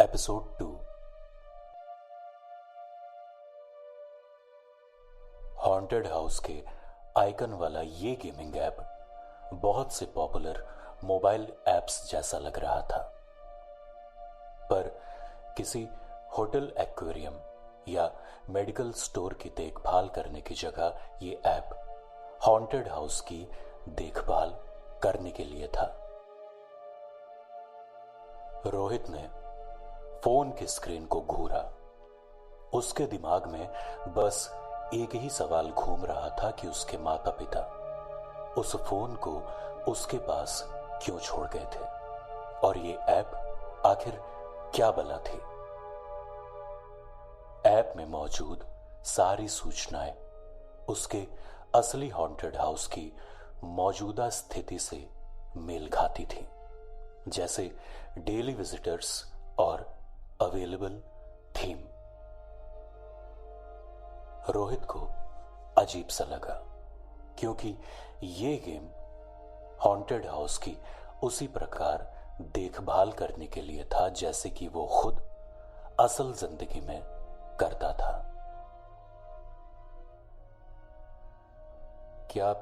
Episode 2। Haunted house के icon वाला ये गेमिंग ऐप बहुत से पॉपुलर मोबाइल ऐप्स जैसा लग रहा था, पर किसी होटल एक्वेरियम या मेडिकल स्टोर की देखभाल करने की जगह ये ऐप हॉन्टेड हाउस की देखभाल करने के लिए था। रोहित ने फोन की स्क्रीन को घूरा। उसके दिमाग में बस एक ही सवाल घूम रहा था कि उसके माता पिता उस फोन को उसके पास क्यों छोड़ गए थे और ये ऐप आखिर क्या बला थी। ऐप में मौजूद सारी सूचनाएं उसके असली हॉन्टेड हाउस की मौजूदा स्थिति से मेल खाती थी, जैसे डेली विजिटर्स और अवेलेबल थीम। रोहित को अजीब सा लगा, क्योंकि ये गेम हॉन्टेड हाउस की उसी प्रकार देखभाल करने के लिए था जैसे कि वो खुद असल जिंदगी में करता था। क्या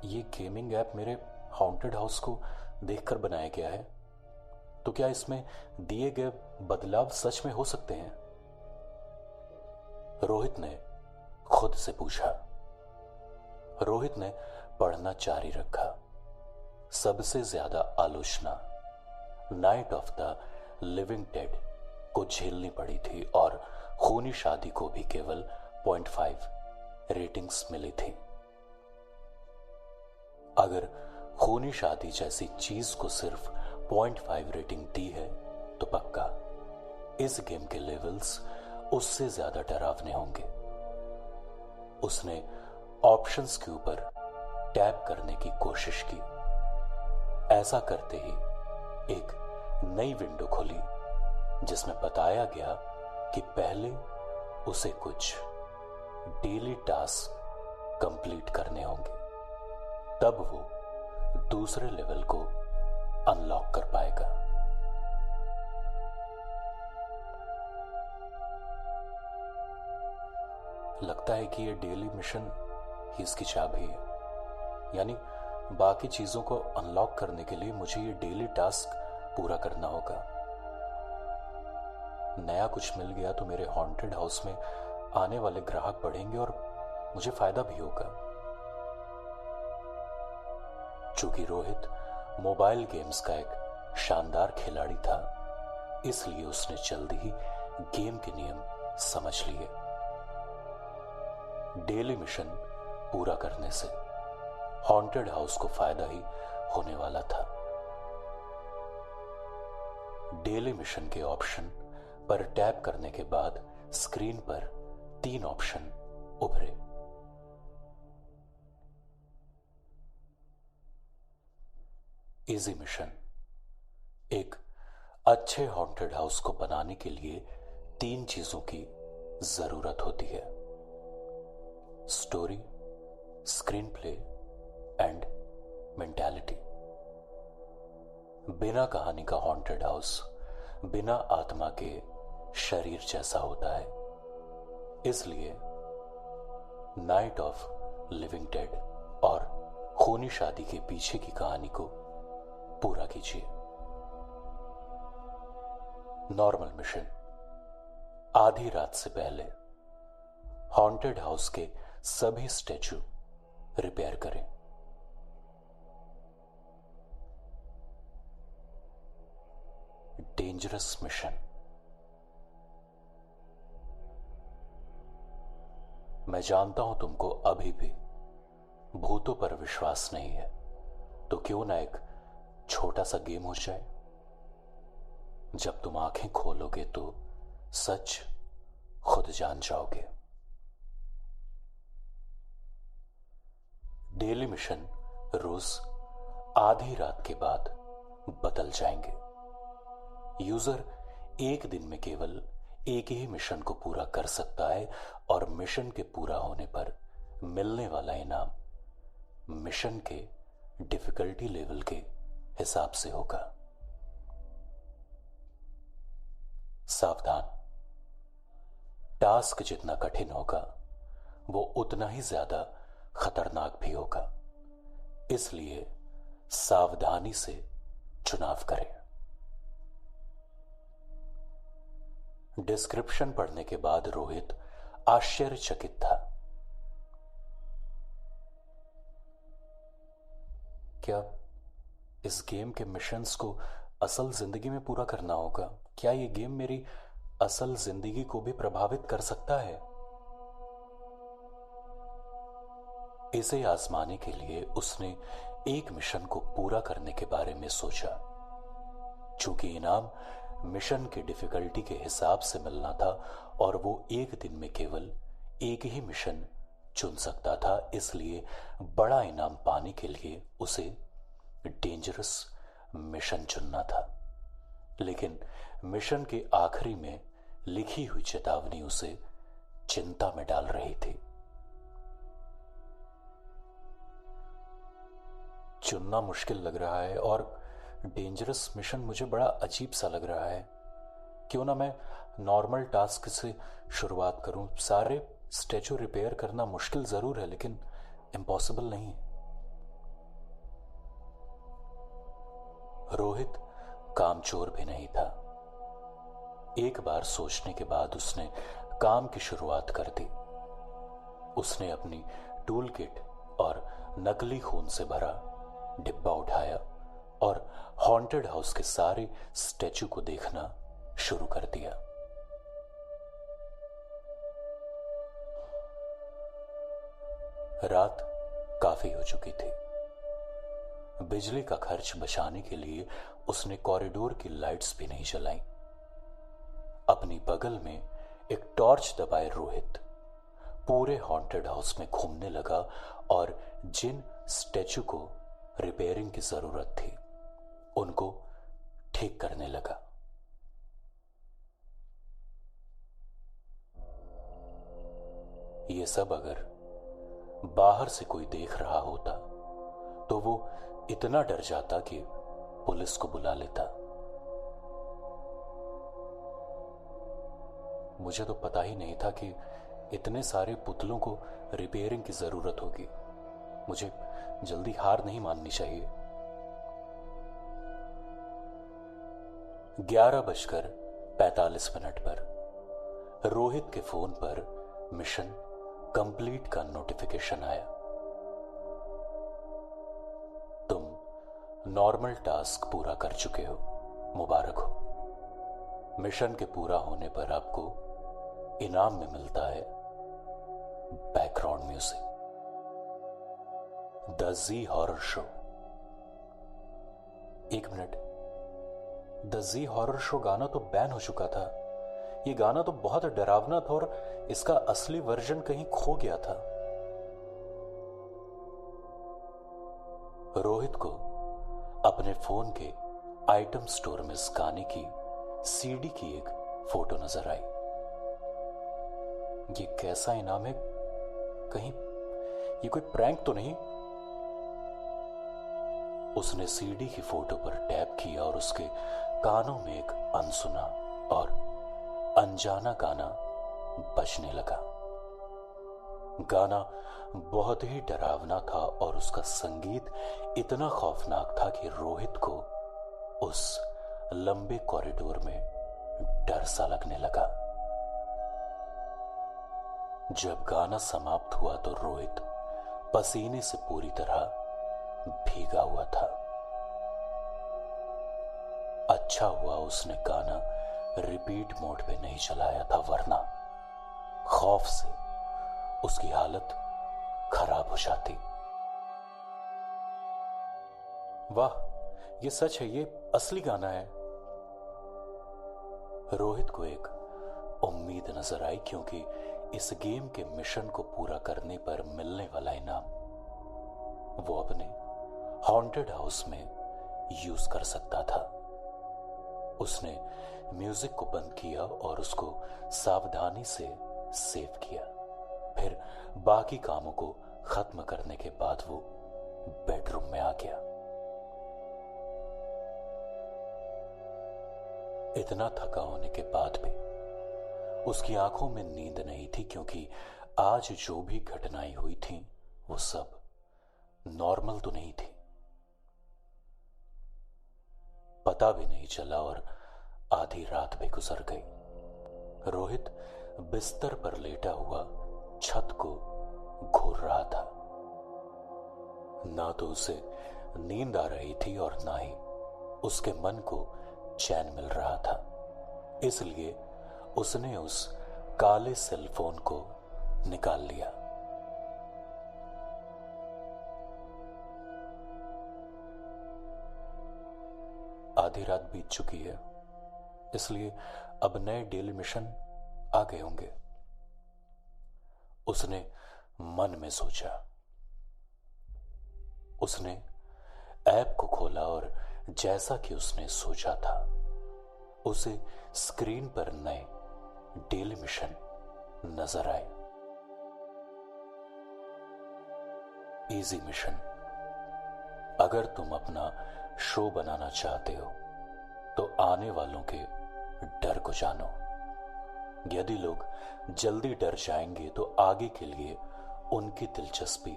ये गेमिंग ऐप मेरे हॉन्टेड हाउस को देखकर बनाया गया है? तो क्या इसमें दिए गए बदलाव सच में हो सकते हैं? रोहित ने खुद से पूछा। रोहित ने पढ़ना जारी रखा। सबसे ज्यादा आलोचना night of the living dead को झेलनी पड़ी थी और खूनी शादी को भी केवल 0.5 रेटिंग्स मिली थी। अगर खूनी शादी जैसी चीज को सिर्फ 0.5 रेटिंग दी है तो पक्का इस गेम के लेवल्स उससे ज्यादा डरावने होंगे। उसने ऑप्शंस के ऊपर टैप करने की कोशिश की। ऐसा करते ही एक नई विंडो खुली जिसमें बताया गया कि पहले उसे कुछ डेली टास्क कंप्लीट करने होंगे, तब वो दूसरे लेवल को अनलॉक कर पाएगा। लगता है कि ये डेली मिशन ही इसकी चाबी है, यानी बाकी चीजों को अनलॉक करने के लिए मुझे ये डेली टास्क पूरा करना होगा। नया कुछ मिल गया तो मेरे हॉन्टेड हाउस में आने वाले ग्राहक बढ़ेंगे और मुझे फायदा भी होगा। चूंकि रोहित मोबाइल गेम्स का एक शानदार खिलाड़ी था, इसलिए उसने जल्दी ही गेम के नियम समझ लिए। डेली मिशन पूरा करने से हॉन्टेड हाउस को फायदा ही होने वाला था। डेली मिशन के ऑप्शन पर टैप करने के बाद स्क्रीन पर 3 ऑप्शन उभरे। Easy mission. एक अच्छे हॉन्टेड हाउस को बनाने के लिए 3 चीजों की जरूरत होती है: story, screen play and mentality. बिना कहानी का हॉन्टेड हाउस बिना आत्मा के शरीर जैसा होता है। इसलिए नाइट ऑफ लिविंग डेड और खूनी शादी के पीछे की कहानी को पूरा कीजिए। Normal mission. आधी रात से पहले हॉन्टेड हाउस के सभी स्टैचू रिपेयर करें। Dangerous mission. मैं जानता हूं तुमको अभी भी भूतों पर विश्वास नहीं है, तो क्यों ना एक छोटा सा गेम हो जाए। जब तुम आंखें खोलोगे तो सच खुद जान जाओगे। डेली मिशन रोज आधी रात के बाद बदल जाएंगे। यूजर एक दिन में केवल एक ही मिशन को पूरा कर सकता है और मिशन के पूरा होने पर मिलने वाला इनाम मिशन के डिफिकल्टी लेवल के हिसाब से होगा। सावधान, टास्क जितना कठिन होगा वो उतना ही ज्यादा खतरनाक भी होगा, इसलिए सावधानी से चुनाव करें। डिस्क्रिप्शन पढ़ने के बाद रोहित आश्चर्यचकित था। क्या इस गेम के मिशंस को असल जिंदगी में पूरा करना होगा? क्या यह गेम मेरी असल जिंदगी को भी प्रभावित कर सकता है? इसे आजमाने के लिए उसने एक मिशन को पूरा करने के बारे में सोचा। चूंकि इनाम मिशन की डिफिकल्टी के हिसाब से मिलना था और वो एक दिन में केवल एक ही मिशन चुन सकता था, इसलिए बड़ा इनाम पाने के लिए उसे डेंजरस मिशन चुनना था। लेकिन मिशन के आखिरी में लिखी हुई चेतावनी उसे चिंता में डाल रही थी। चुनना मुश्किल लग रहा है और डेंजरस मिशन मुझे बड़ा अजीब सा लग रहा है। क्यों ना मैं नॉर्मल टास्क से शुरुआत करूं? सारे स्टैचू रिपेयर करना मुश्किल जरूर है, लेकिन इम्पॉसिबल नहीं। रोहित कामचोर भी नहीं था। एक बार सोचने के बाद उसने काम की शुरुआत कर दी। उसने अपनी टूल किट और नकली खून से भरा डिब्बा उठाया और हॉन्टेड हाउस के सारे स्टैचू को देखना शुरू कर दिया। रात काफी हो चुकी थी। बिजली का खर्च बचाने के लिए उसने कॉरिडोर की लाइट्स भी नहीं जलाई। अपनी बगल में एक टॉर्च दबाए रोहित पूरे हॉन्टेड हाउस में घूमने लगा और जिन स्टैचू को रिपेयरिंग की जरूरत थी उनको ठीक करने लगा। यह सब अगर बाहर से कोई देख रहा होता तो वो इतना डर जाता कि पुलिस को बुला लेता। मुझे तो पता ही नहीं था कि इतने सारे पुतलों को रिपेयरिंग की जरूरत होगी। मुझे जल्दी हार नहीं माननी चाहिए। 11:45 पर रोहित के फोन पर मिशन कंप्लीट का नोटिफिकेशन आया। तुम नॉर्मल टास्क पूरा कर चुके हो, मुबारक हो। मिशन के पूरा होने पर आपको इनाम में मिलता है background music. The Zee horror show. एक मिनट, द जी हॉरर शो गाना तो बैन हो चुका था। ये गाना तो बहुत डरावना था और इसका असली वर्जन कहीं खो गया था। रोहित को अपने फोन के आइटम स्टोर में इस गाने की सीडी की एक फोटो नजर आई। ये कैसा इनाम है? कहीं ये कोई प्रैंक तो नहीं? उसने सीडी की फोटो पर टैप किया और उसके कानों में एक अनसुना और अनजाना गाना बजने लगा। गाना बहुत ही डरावना था और उसका संगीत इतना खौफनाक था कि रोहित को उस लंबे कॉरिडोर में डर सा लगने लगा। जब गाना समाप्त हुआ तो रोहित पसीने से पूरी तरह भीगा हुआ था। अच्छा हुआ उसने गाना रिपीट मोड पे नहीं चलाया था, वरना खौफ से उसकी हालत खराब हो जाती। वाह, ये सच है, ये असली गाना है। रोहित को एक उम्मीद नजर आई, क्योंकि इस गेम के मिशन को पूरा करने पर मिलने वाला इनाम वो अपने हॉन्टेड हाउस में यूज कर सकता था। उसने म्यूजिक को बंद किया और उसको सावधानी से सेव किया। फिर बाकी कामों को खत्म करने के बाद वो बेडरूम में आ गया। इतना थका होने के बाद भी उसकी आंखों में नींद नहीं थी, क्योंकि आज जो भी घटनाएं हुई थीं वो सब नॉर्मल तो नहीं थी। पता भी नहीं चला और आधी रात भी गुजर गई। रोहित बिस्तर पर लेटा हुआ छत को घूर रहा था। ना तो उसे नींद आ रही थी और ना ही उसके मन को चैन मिल रहा था। इसलिए उसने उस काले सेलफोन को निकाल लिया। आधी रात बीत चुकी है, इसलिए अब नए डेली मिशन आ गए होंगे, उसने मन में सोचा। उसने ऐप को खोला और जैसा कि उसने सोचा था, उसे स्क्रीन पर नए डेली मिशन नजर आए। Easy mission. अगर तुम अपना शो बनाना चाहते हो तो आने वालों के डर को जानो। यदि लोग जल्दी डर जाएंगे तो आगे के लिए उनकी दिलचस्पी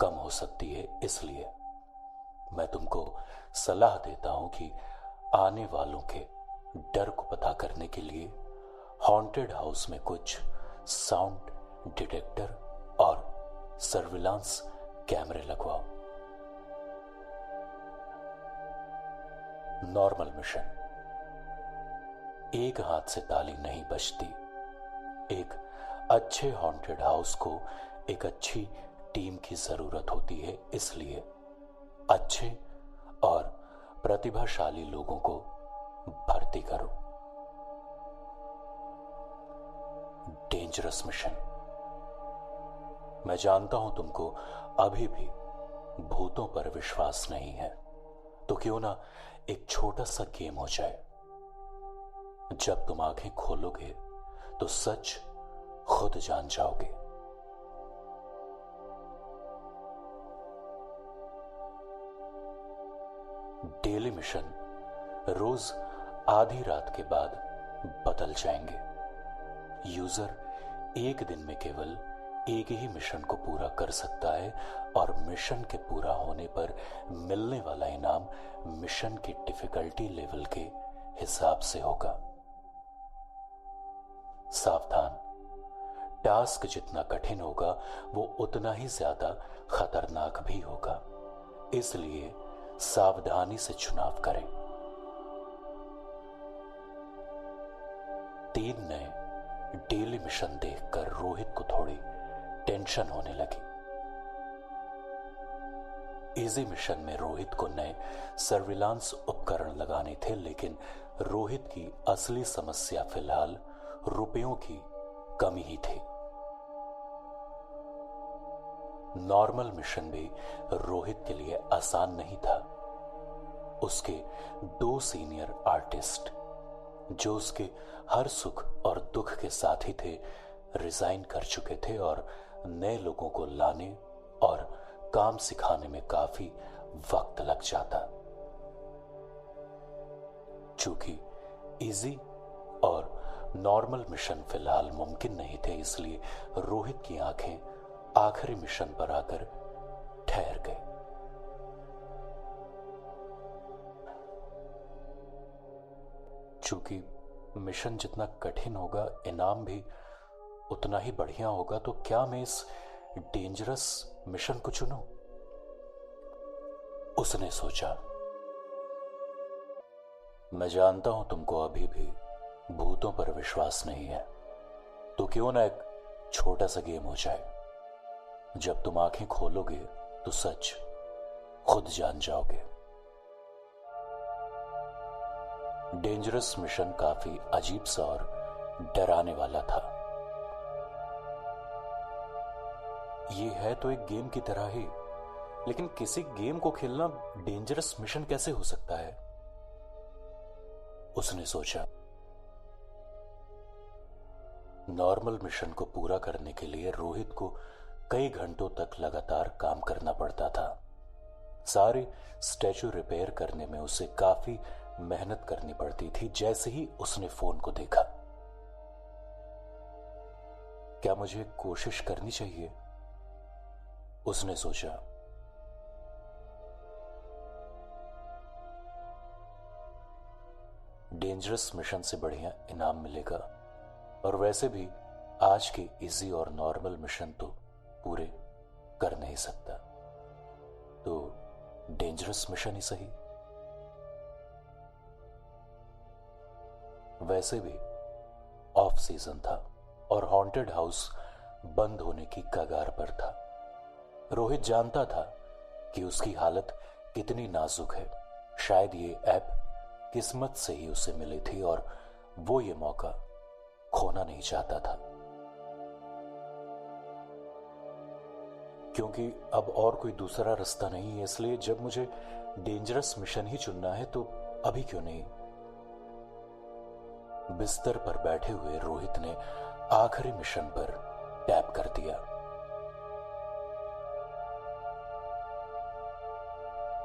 कम हो सकती है। इसलिए मैं तुमको सलाह देता हूं कि आने वालों के डर को पता करने के लिए हॉन्टेड हाउस में कुछ साउंड डिटेक्टर और सर्विलांस कैमरे लगवाओ। Normal mission. एक हाथ से ताली नहीं बजती। एक अच्छे हॉन्टेड हाउस को एक अच्छी टीम की जरूरत होती है, इसलिए अच्छे और प्रतिभाशाली लोगों को भर्ती करो। Dangerous mission. मैं जानता हूं तुमको अभी भी भूतों पर विश्वास नहीं है, तो क्यों ना एक छोटा सा गेम हो जाए। जब तुम आंखें खोलोगे तो सच खुद जान जाओगे। डेली मिशन रोज आधी रात के बाद बदल जाएंगे। यूजर एक दिन में केवल एक ही मिशन को पूरा कर सकता है और मिशन के पूरा होने पर मिलने वाला इनाम मिशन की डिफिकल्टी लेवल के हिसाब से होगा। सावधान, टास्क जितना कठिन होगा वो उतना ही ज्यादा खतरनाक भी होगा, इसलिए सावधानी से चुनाव करें। 3 नए डेली मिशन देखकर रोहित को थोड़ी टेंशन होने लगी। इजी मिशन में रोहित को नए सर्विलांस उपकरण लगाने थे, लेकिन रोहित की असली समस्या फिलहाल रुपयों की कमी ही थी। नॉर्मल मिशन भी रोहित के लिए आसान नहीं था। उसके 2 सीनियर आर्टिस्ट, जो उसके हर सुख और दुख के साथी थे, रिजाइन कर चुके थे और नए लोगों को लाने और काम सिखाने में काफी वक्त लग जाता। चूंकि इजी और नॉर्मल मिशन फिलहाल मुमकिन नहीं थे, इसलिए रोहित की आंखें आखिरी मिशन पर आकर ठहर गई। चूंकि मिशन जितना कठिन होगा, इनाम भी उतना ही बढ़िया होगा, तो क्या मैं इस डेंजरस मिशन को चुनूं? उसने सोचा। मैं जानता हूं तुमको अभी भी भूतों पर विश्वास नहीं है, तो क्यों ना एक छोटा सा गेम हो जाए। जब तुम आंखें खोलोगे तो सच खुद जान जाओगे। डेंजरस मिशन काफी अजीब सा और डराने वाला था। ये है तो एक गेम की तरह ही, लेकिन किसी गेम को खेलना डेंजरस मिशन कैसे हो सकता है? उसने सोचा। नॉर्मल मिशन को पूरा करने के लिए रोहित को कई घंटों तक लगातार काम करना पड़ता था। सारे स्टैचू रिपेयर करने में उसे काफी मेहनत करनी पड़ती थी। जैसे ही उसने फोन को देखा, क्या मुझे कोशिश करनी चाहिए, उसने सोचा। डेंजरस मिशन से बढ़िया इनाम मिलेगा, और वैसे भी आज के इजी और नॉर्मल मिशन तो पूरे कर नहीं सकता, तो डेंजरस मिशन ही सही। वैसे भी ऑफ सीजन था और हॉन्टेड हाउस बंद होने की कगार पर था। रोहित जानता था कि उसकी हालत कितनी नाजुक है। शायद ये ऐप किस्मत से ही उसे मिली थी और वो ये मौका खोना नहीं चाहता था, क्योंकि अब और कोई दूसरा रास्ता नहीं है। इसलिए जब मुझे डेंजरस मिशन ही चुनना है तो अभी क्यों नहीं। बिस्तर पर बैठे हुए रोहित ने आखिरी मिशन पर टैप कर दिया।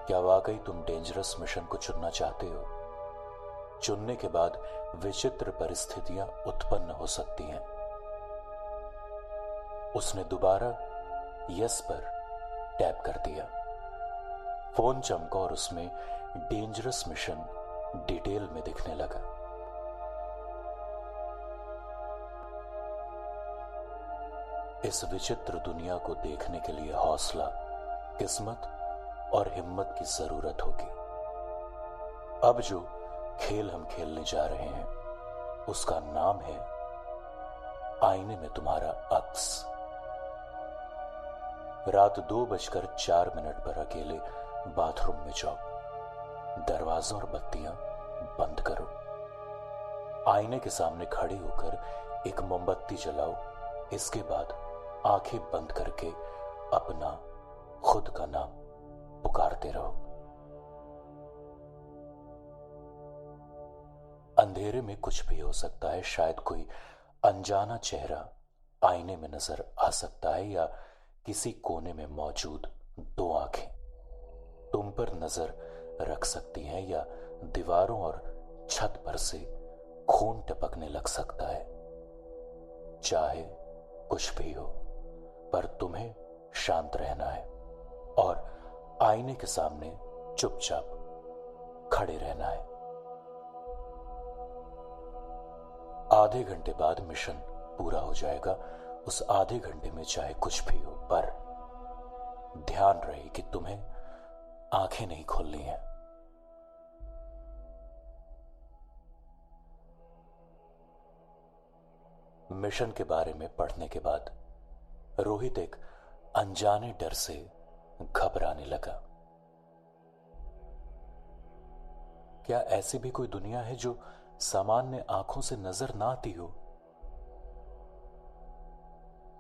क्या वाकई तुम डेंजरस मिशन को चुनना चाहते हो? चुनने के बाद विचित्र परिस्थितियां उत्पन्न हो सकती हैं। उसने दोबारा यस पर टैप कर दिया। फोन चमका और उसमें डेंजरस मिशन डिटेल में दिखने लगा। इस विचित्र दुनिया को देखने के लिए हौसला, किस्मत और हिम्मत की जरूरत होगी। अब जो खेल हम खेलने जा रहे हैं उसका नाम है आईने में तुम्हारा अक्स। रात 2:04 पर अकेले बाथरूम में जाओ। दरवाजा और बत्तियां बंद करो। आईने के सामने खड़े होकर एक मोमबत्ती जलाओ। इसके बाद आंखें बंद करके अपना खुद का नाम पुकारते रहो। अंधेरे में कुछ भी हो सकता है। शायद कोई अनजाना चेहरा आईने में नजर आ सकता है, या किसी कोने में मौजूद 2 आंखें तुम पर नजर रख सकती हैं, या दीवारों और छत पर से खून टपकने लग सकता है। चाहे कुछ भी हो, पर तुम्हें शांत रहना है और आईने के सामने चुपचाप खड़े रहना है। आधे घंटे बाद मिशन पूरा हो जाएगा। उस आधे घंटे में चाहे कुछ भी हो, पर ध्यान रहे कि तुम्हें आंखें नहीं खोलनी है। मिशन के बारे में पढ़ने के बाद रोहित एक अनजाने डर से घबराने लगा। क्या ऐसी भी कोई दुनिया है जो सामान्य आंखों से नजर ना आती हो?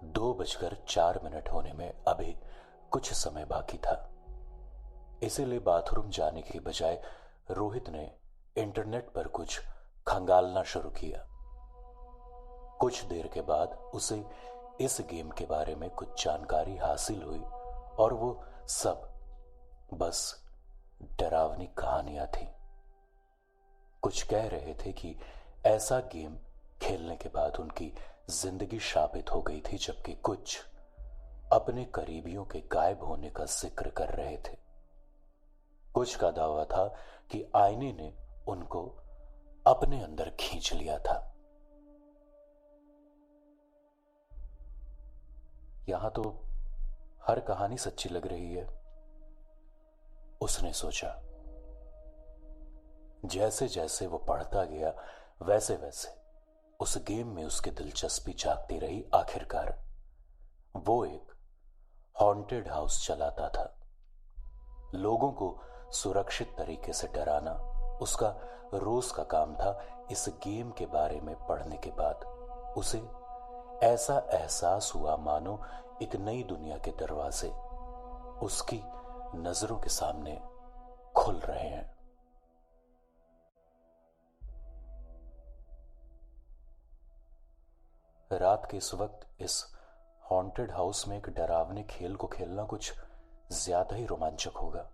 2:04 होने में अभी कुछ समय बाकी था। इसीलिए बाथरूम जाने के बजाय रोहित ने इंटरनेट पर कुछ खंगालना शुरू किया। कुछ देर के बाद उसे इस गेम के बारे में कुछ जानकारी हासिल हुई, और वो सब बस डरावनी कहानियां थी। कुछ कह रहे थे कि ऐसा गेम खेलने के बाद उनकी जिंदगी शापित हो गई थी, जबकि कुछ अपने करीबियों के गायब होने का जिक्र कर रहे थे। कुछ का दावा था कि आईने ने उनको अपने अंदर खींच लिया था। यहां तो हर कहानी सच्ची लग रही है, उसने सोचा। जैसे जैसे वो पढ़ता गया वैसे वैसे उस गेम में उसकी दिलचस्पी जागती रही। आखिरकार वो एक हॉन्टेड हाउस चलाता था। लोगों को सुरक्षित तरीके से डराना उसका रोज का काम था। इस गेम के बारे में पढ़ने के बाद उसे ऐसा एहसास हुआ मानो एक नई दुनिया के दरवाजे उसकी नजरों के सामने खुल रहे हैं। रात के इस वक्त इस हॉन्टेड हाउस में एक डरावने खेल को खेलना कुछ ज्यादा ही रोमांचक होगा।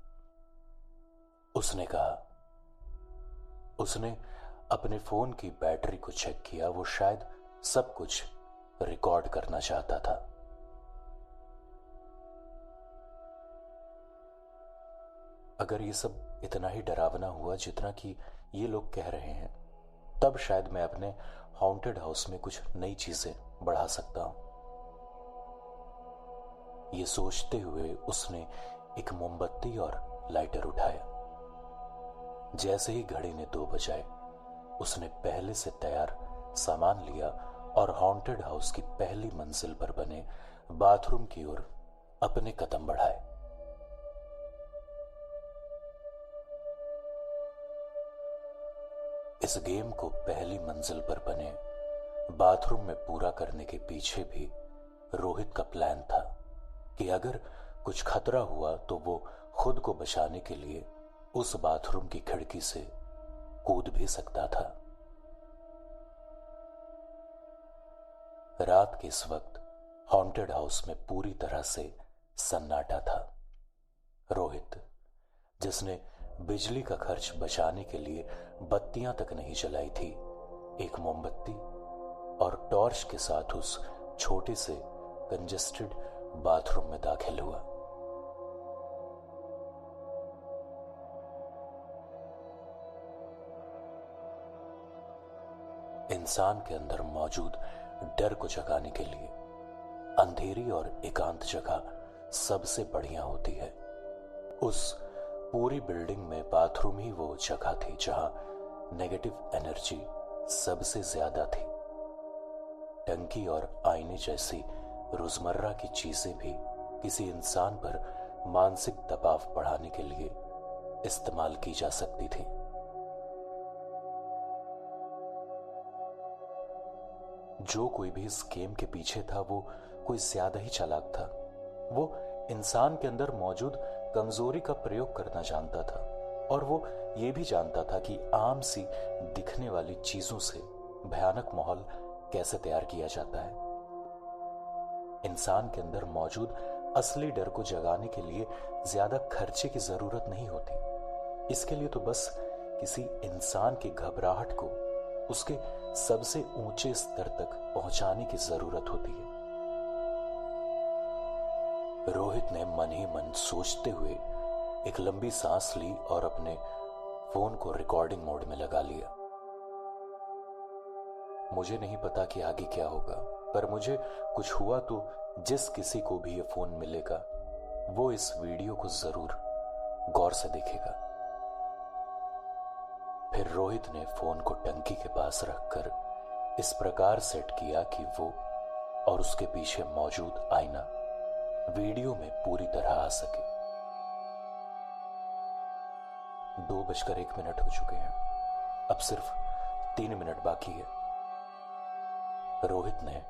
उसने कहा। उसने अपने फोन की बैटरी को चेक किया। वो शायद सब कुछ रिकॉर्ड करना चाहता था। अगर ये सब इतना ही डरावना हुआ जितना कि ये लोग कह रहे हैं, तब शायद मैं अपने हॉन्टेड हाउस में कुछ नई चीजें बढ़ा सकता हूं। ये सोचते हुए उसने एक मोमबत्ती और लाइटर उठाया। जैसे ही घड़ी ने 2 बजाए, उसने पहले से तैयार सामान लिया और हॉन्टेड हाउस की पहली मंजिल पर बने बाथरूम की ओर अपने कदम बढ़ाए। इस गेम को पहली मंजिल पर बने बाथरूम में पूरा करने के पीछे भी रोहित का प्लान था कि अगर कुछ खतरा हुआ तो वो खुद को बचाने के लिए उस बाथरूम की खिड़की से कूद भी सकता था। रात के इस वक्त हॉन्टेड हाउस में पूरी तरह से सन्नाटा था। रोहित, जिसने बिजली का खर्च बचाने के लिए बत्तियां तक नहीं जलाई थी, एक मोमबत्ती और टॉर्च के साथ उस छोटे से कंजेस्टेड बाथरूम में दाखिल हुआ। इंसान के अंदर मौजूद डर को जगाने के लिए अंधेरी और एकांत जगह सबसे बढ़िया होती है। उस पूरी बिल्डिंग में बाथरूम ही वो जगह थी जहां नेगेटिव एनर्जी सबसे ज्यादा थी। टंकी और आईने जैसी रोजमर्रा की चीजें भी किसी इंसान पर मानसिक दबाव बढ़ाने के लिए इस्तेमाल की जा सकती थी। जो कोई भी इस गेम के पीछे था वो कोई ज्यादा ही चालाक था। वो इंसान के अंदर मौजूद कमजोरी का प्रयोग करना जानता था और वो ये भी जानता था कि आम सी दिखने वाली चीजों से भयानक माहौल कैसे तैयार किया जाता है। इंसान के अंदर मौजूद असली डर को जगाने के लिए ज्यादा खर्चे की जरूरत नहीं होती। इसके लिए तो बस किसी इंसान की घबराहट को उसके सबसे ऊंचे स्तर तक पहुंचाने की जरूरत होती है। रोहित ने मन ही मन सोचते हुए एक लंबी सांस ली और अपने फोन को रिकॉर्डिंग मोड में लगा लिया। मुझे नहीं पता कि आगे क्या होगा, पर मुझे कुछ हुआ तो जिस किसी को भी ये फोन मिलेगा वो इस वीडियो को जरूर गौर से देखेगा। फिर रोहित ने फोन को टंकी के पास रखकर इस प्रकार सेट किया कि वो और उसके पीछे मौजूद आईना वीडियो में पूरी तरह आ सके। 2:01 हो चुके हैं। अब सिर्फ 3 मिनट बाकी है। रोहित ने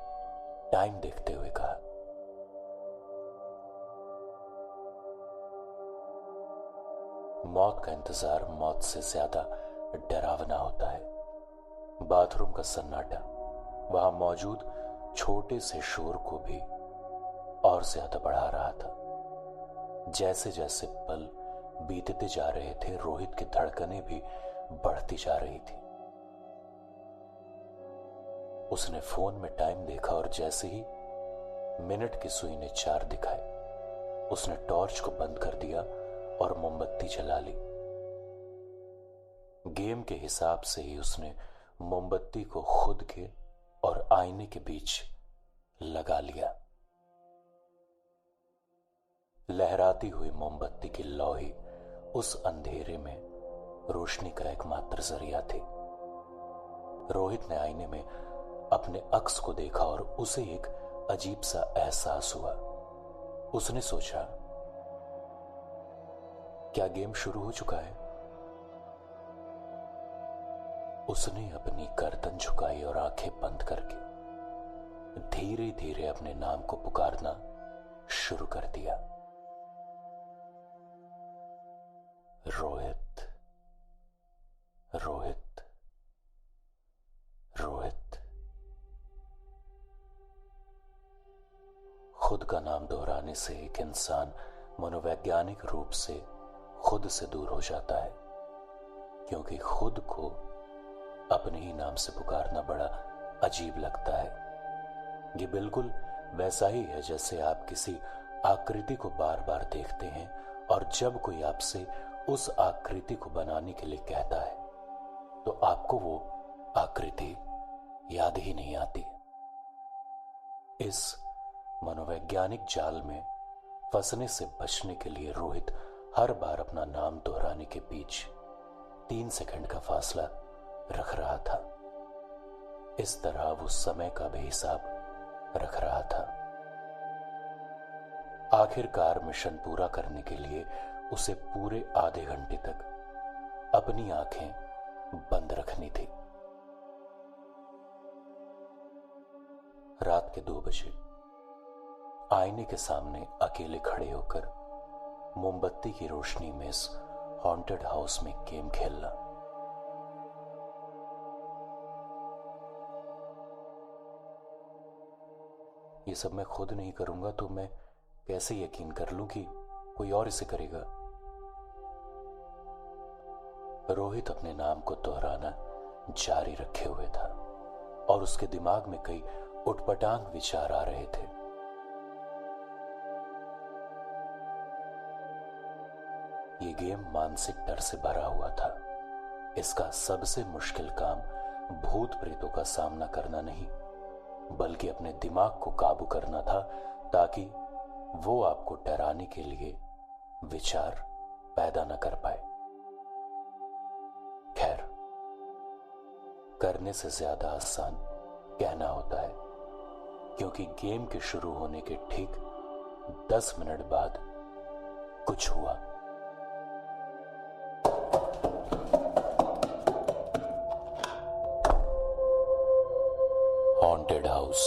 टाइम देखते हुए कहा। मौत का इंतजार मौत से ज्यादा डरावना होता है। बाथरूम का सन्नाटा वहां मौजूद छोटे से शोर को भी और ज्यादा बढ़ा रहा था। जैसे जैसे पल बीतते जा रहे थे, रोहित की धड़कनें भी बढ़ती जा रही थी। उसने फोन में टाइम देखा और जैसे ही मिनट की सुई ने 4 दिखाए, उसने टॉर्च को बंद कर दिया और मोमबत्ती जला ली। गेम के हिसाब से ही उसने मोमबत्ती को खुद के और आईने के बीच लगा लिया। लहराती हुई मोमबत्ती की लौ ही उस अंधेरे में रोशनी का एकमात्र जरिया थी। रोहित ने आईने में अपने अक्स को देखा और उसे एक अजीब सा एहसास हुआ। उसने सोचा, क्या गेम शुरू हो चुका है? उसने अपनी गर्दन झुकाई और आंखें बंद करके धीरे धीरे अपने नाम को पुकारना शुरू कर दिया। रोहित, रोहित, रोहित। खुद का नाम दोहराने से एक इंसान मनोवैज्ञानिक रूप से खुद से दूर हो जाता है, क्योंकि खुद को अपने ही नाम से पुकारना बड़ा अजीब लगता है। ये बिल्कुल वैसा ही है जैसे आप किसी आकृति को बार बार देखते हैं और जब कोई आपसे उस आकृति को बनाने के लिए कहता है तो आपको वो आकृति याद ही नहीं आती। इस मनोवैज्ञानिक जाल में फंसने से बचने के लिए रोहित हर बार अपना नाम दोहराने के बीच 3 सेकंड का फासला रख रहा था। इस तरह वो समय का भी हिसाब रख रहा था। आखिरकार मिशन पूरा करने के लिए उसे पूरे आधे घंटे तक अपनी आंखें बंद रखनी थी। रात के 2 बजे आईने के सामने अकेले खड़े होकर मोमबत्ती की रोशनी में इस हॉन्टेड हाउस में गेम खेलना। ये सब मैं खुद नहीं करूंगा तो मैं कैसे यकीन कर लूं कि कोई और इसे करेगा। रोहित अपने नाम को दोहराना जारी रखे हुए था और उसके दिमाग में कई उटपटांग विचार आ रहे थे। ये गेम मानसिक डर से भरा हुआ था। इसका सबसे मुश्किल काम भूत प्रेतों का सामना करना नहीं, बल्कि अपने दिमाग को काबू करना था ताकि वो आपको डराने के लिए विचार पैदा न कर पाए। खैर, करने से ज्यादा आसान कहना होता है, क्योंकि गेम के शुरू होने के ठीक 10 मिनट बाद कुछ हुआ। Haunted house